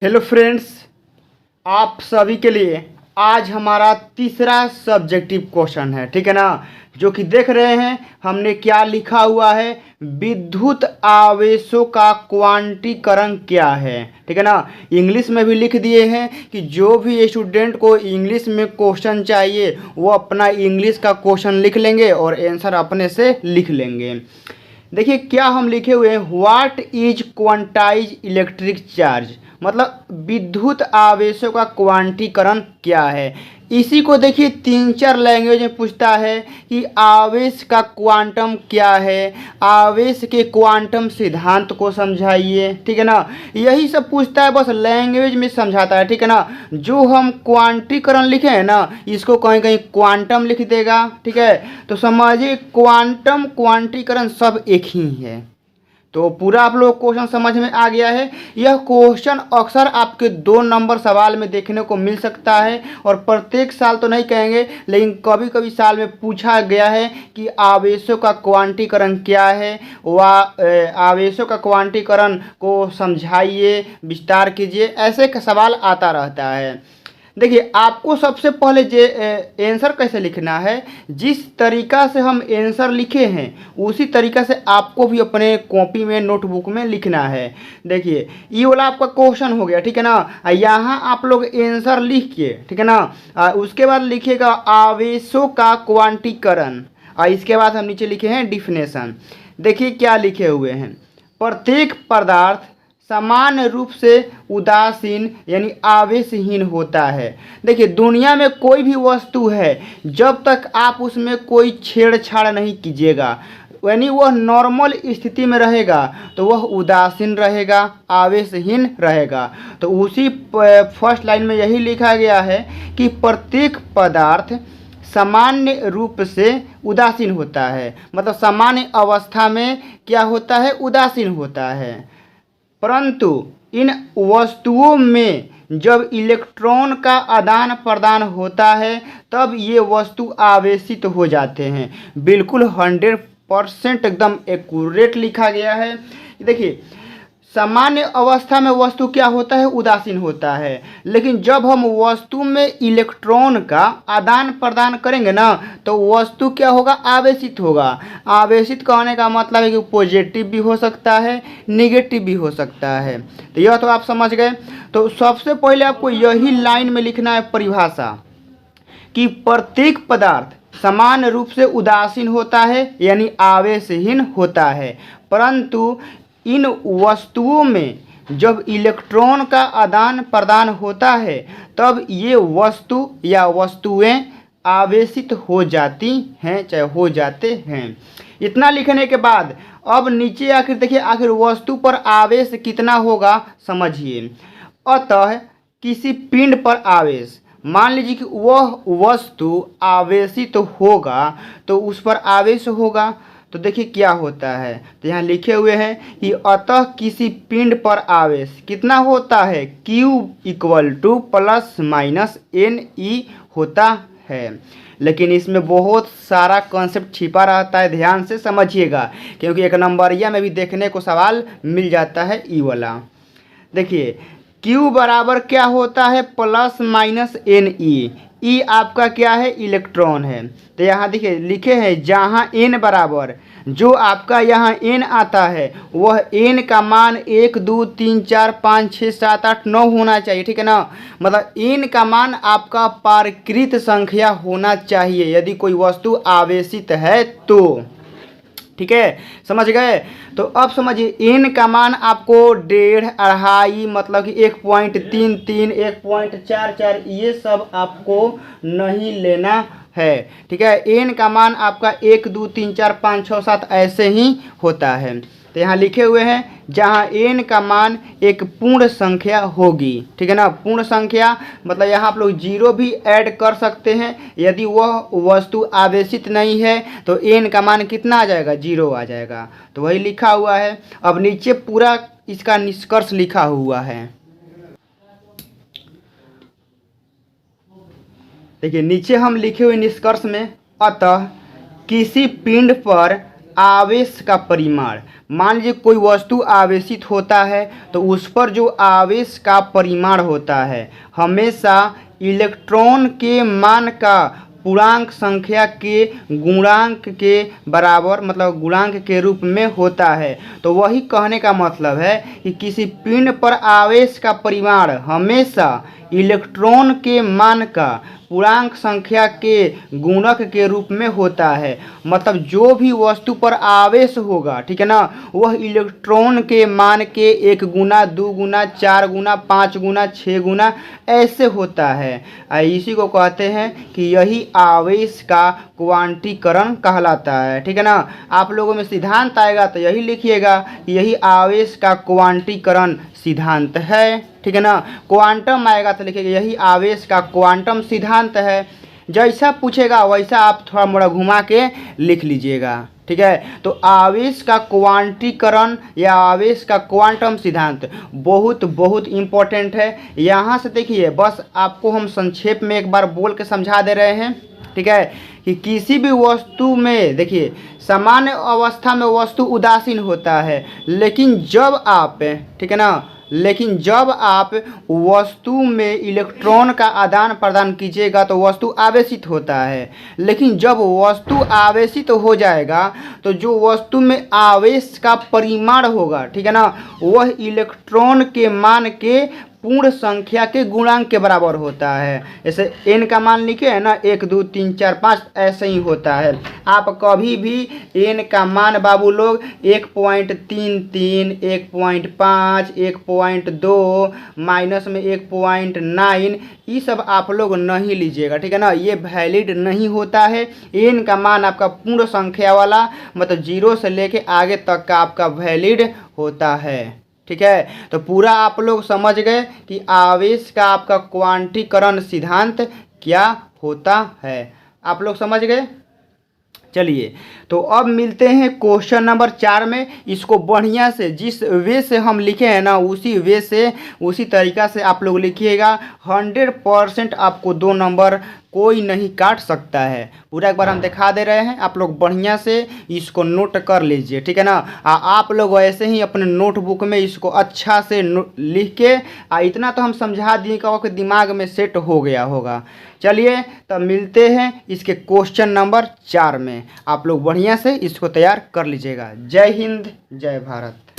Hello friends, आप सभी के लिए आज हमारा तीसरा सब्जेक्टिव क्वेश्चन है। ठीक है ना। जो कि देख रहे हैं हमने क्या लिखा हुआ है, विद्युत आवेशों का क्वांटीकरण क्या है। ठीक है ना। इंग्लिश में भी लिख दिए हैं कि जो भी स्टूडेंट को इंग्लिश में क्वेश्चन चाहिए वो अपना इंग्लिश का क्वेश्चन लिख लेंगे और आंसर अपने से लिख लेंगे। देखिए क्या हम लिखे हुए हैं, what is quantize electric charge, मतलब विद्युत आवेशों का क्वांटीकरण क्या है। इसी को देखिए तीन चार लैंग्वेज में पूछता है कि आवेश का क्वांटम क्या है, आवेश के क्वांटम सिद्धांत को समझाइए। ठीक है ना। यही सब पूछता है, बस लैंग्वेज में समझाता है। ठीक है ना। जो हम क्वांटीकरण लिखे हैं ना, इसको कहीं कहीं क्वांटम लिख देगा। ठीक है। तो समझिए क्वांटम क्वांटीकरण सब एक ही है। तो पूरा आप लोग क्वेश्चन समझ में आ गया है। यह क्वेश्चन अक्सर आपके 2 नंबर सवाल में देखने को मिल सकता है और प्रत्येक साल तो नहीं कहेंगे, लेकिन कभी कभी साल में पूछा गया है कि आवेशों का क्वांटीकरण क्या है, व आवेशों का क्वांटीकरण को समझाइए, विस्तार कीजिए, ऐसे का सवाल आता रहता है। देखिए आपको सबसे पहले आंसर कैसे लिखना है, जिस तरीका से हम आंसर लिखे हैं उसी तरीका से आपको भी अपने कॉपी में नोटबुक में लिखना है। देखिए ये वाला आपका क्वेश्चन हो गया। ठीक है ना। यहाँ आप लोग आंसर लिख के, ठीक है ना, उसके बाद लिखिएगा आवेशों का क्वांटीकरण, और इसके बाद हम नीचे लिखे हैं डिफिनेशन। देखिए क्या लिखे हुए हैं, प्रत्येक पदार्थ समान रूप से उदासीन यानी आवेशहीन होता है। देखिए दुनिया में कोई भी वस्तु है, जब तक आप उसमें कोई छेड़छाड़ नहीं कीजिएगा, यानी वह नॉर्मल स्थिति में रहेगा तो वह उदासीन रहेगा, आवेशहीन रहेगा। तो उसी फर्स्ट लाइन में यही लिखा गया है कि प्रत्येक पदार्थ सामान्य रूप से उदासीन होता है, मतलब सामान्य अवस्था में क्या होता है, उदासीन होता है। परंतु इन वस्तुओं में जब इलेक्ट्रॉन का आदान प्रदान होता है तब ये वस्तु आवेशित हो जाते हैं। बिल्कुल 100% एकदम एक्यूरेट लिखा गया है। देखिए सामान्य अवस्था में वस्तु क्या होता है, उदासीन होता है, लेकिन जब हम वस्तु में इलेक्ट्रॉन का आदान प्रदान करेंगे ना तो वस्तु क्या होगा, आवेशित होगा। आवेशित कहने का मतलब है कि पॉजिटिव भी हो सकता है, निगेटिव भी हो सकता है। तो यह तो आप समझ गए। तो सबसे पहले आपको यही लाइन में लिखना है परिभाषा कि प्रत्येक पदार्थ समान रूप से उदासीन होता है यानी आवेशहीन होता है, परंतु इन वस्तुओं में जब इलेक्ट्रॉन का आदान प्रदान होता है तब ये वस्तु या वस्तुएं आवेशित हो जाती हैं, चाहे हो जाते हैं। इतना लिखने के बाद अब नीचे आखिर देखिए, आखिर वस्तु पर आवेश कितना होगा समझिए। अतः किसी पिंड पर आवेश, मान लीजिए कि वह वस्तु आवेशित होगा तो उस पर आवेश होगा। तो देखिए क्या होता है, तो यहाँ लिखे हुए हैं कि अतः किसी पिंड पर आवेश कितना होता है, Q = ±NE होता है। लेकिन इसमें बहुत सारा कॉन्सेप्ट छिपा रहता है, ध्यान से समझिएगा, क्योंकि 1 नंबरिया में भी देखने को सवाल मिल जाता है ई वाला। देखिए Q बराबर क्या होता है, ±NE। ई आपका क्या है, इलेक्ट्रॉन है। तो यहाँ देखिए लिखे हैं जहाँ n बराबर, जो आपका यहाँ n आता है वह n का मान 1 2 3 4 5 6 7 8 9 होना चाहिए। ठीक है ना। मतलब n का मान आपका पारकृत संख्या होना चाहिए यदि कोई वस्तु आवेशित है तो। ठीक है, समझ गए। तो अब समझिए n का मान आपको 1.5 2.5 मतलब कि 1.33 1.44 ये सब आपको नहीं लेना है। ठीक है, n का मान आपका 1 2 3 4 5 6 7 ऐसे ही होता है। तो यहाँ लिखे हुए हैं जहाँ n का मान एक पूर्ण संख्या होगी। ठीक है ना। पूर्ण संख्या मतलब यहाँ आप लोग 0 भी ऐड कर सकते हैं, यदि वह वस्तु आवेशित नहीं है तो n का मान कितना आ जाएगा, 0 आ जाएगा। तो वही लिखा हुआ है। अब नीचे पूरा इसका निष्कर्ष लिखा हुआ है। देखिए नीचे हम लिखे हुए निष्कर्ष में, अतः किसी पिंड पर आवेश का परिमाण। मान लीजिए कोई वस्तु आवेशित होता है तो उस पर जो आवेश का परिमाण होता है हमेशा इलेक्ट्रॉन के मान का पूर्णांक संख्या के गुणांक के बराबर, मतलब गुणांक के रूप में होता है। तो वही कहने का मतलब है कि किसी पिंड पर आवेश का परिमाण हमेशा इलेक्ट्रॉन के मान का पूर्णांक संख्या के गुणक के रूप में होता है। मतलब जो भी वस्तु पर आवेश होगा, ठीक है ना, वह इलेक्ट्रॉन के मान के 1 गुना, 2 गुना, 4 गुना, 5 गुना, 6 गुना ऐसे होता है। इसी को कहते हैं कि यही आवेश का क्वांटीकरण कहलाता है। ठीक है ना। आप लोगों में सिद्धांत आएगा तो यही लिखिएगा कि यही आवेश का क्वांटीकरण सिद्धांत है। ठीक है ना। क्वांटम आएगा तो लिखिएगा यही आवेश का क्वांटम सिद्धांत है। जैसा पूछेगा वैसा आप थोड़ा मोड़ा घुमा के लिख लीजिएगा। ठीक है। तो आवेश का क्वांटीकरण या आवेश का क्वांटम सिद्धांत बहुत बहुत इम्पोर्टेंट है। यहाँ से देखिए, बस आपको हम संक्षेप में एक बार बोल के समझा दे रहे हैं। ठीक है, कि किसी भी वस्तु में देखिए सामान्य अवस्था में वस्तु उदासीन होता है, लेकिन जब आप, ठीक है ना, लेकिन जब आप वस्तु में इलेक्ट्रॉन का आदान प्रदान कीजिएगा तो वस्तु आवेशित होता है। लेकिन जब वस्तु आवेशित हो जाएगा तो जो वस्तु में आवेश का परिमाण होगा, ठीक है ना, वह इलेक्ट्रॉन के मान के पूर्ण संख्या के गुणांक के बराबर होता है। जैसे n का मान लिखे है ना, 1 2 3 4 5 ऐसे ही होता है। आप कभी भी n का मान बाबू लोग 1.33, 1.5, 1.2, माइनस में 1.9 ये सब आप लोग नहीं लीजिएगा। ठीक है ना, ये वैलिड नहीं होता है। n का मान आपका पूर्ण संख्या वाला, मतलब 0 से लेके आगे तक का आपका वैलिड होता है। ठीक है, तो पूरा आप लोग समझ गए कि आवेश का आपका क्वांटीकरण सिद्धांत क्या होता है। आप लोग समझ गए। चलिए, तो अब मिलते हैं क्वेश्चन नंबर 4 में। इसको बढ़िया से जिस वे से हम लिखे हैं ना, उसी वे से, उसी तरीक़ा से आप लोग लिखिएगा। 100% आपको 2 नंबर कोई नहीं काट सकता है। पूरा एक बार हम दिखा दे रहे हैं, आप लोग बढ़िया से इसको नोट कर लीजिए। ठीक है ना। आप लोग ऐसे ही अपने नोटबुक में इसको अच्छा से लिख के इतना तो हम समझा दिए कि दिमाग में सेट हो गया होगा। चलिए, तब मिलते हैं इसके क्वेश्चन नंबर 4 में। आप लोग बढ़िया से इसको तैयार कर लीजिएगा। जय हिंद, जय भारत।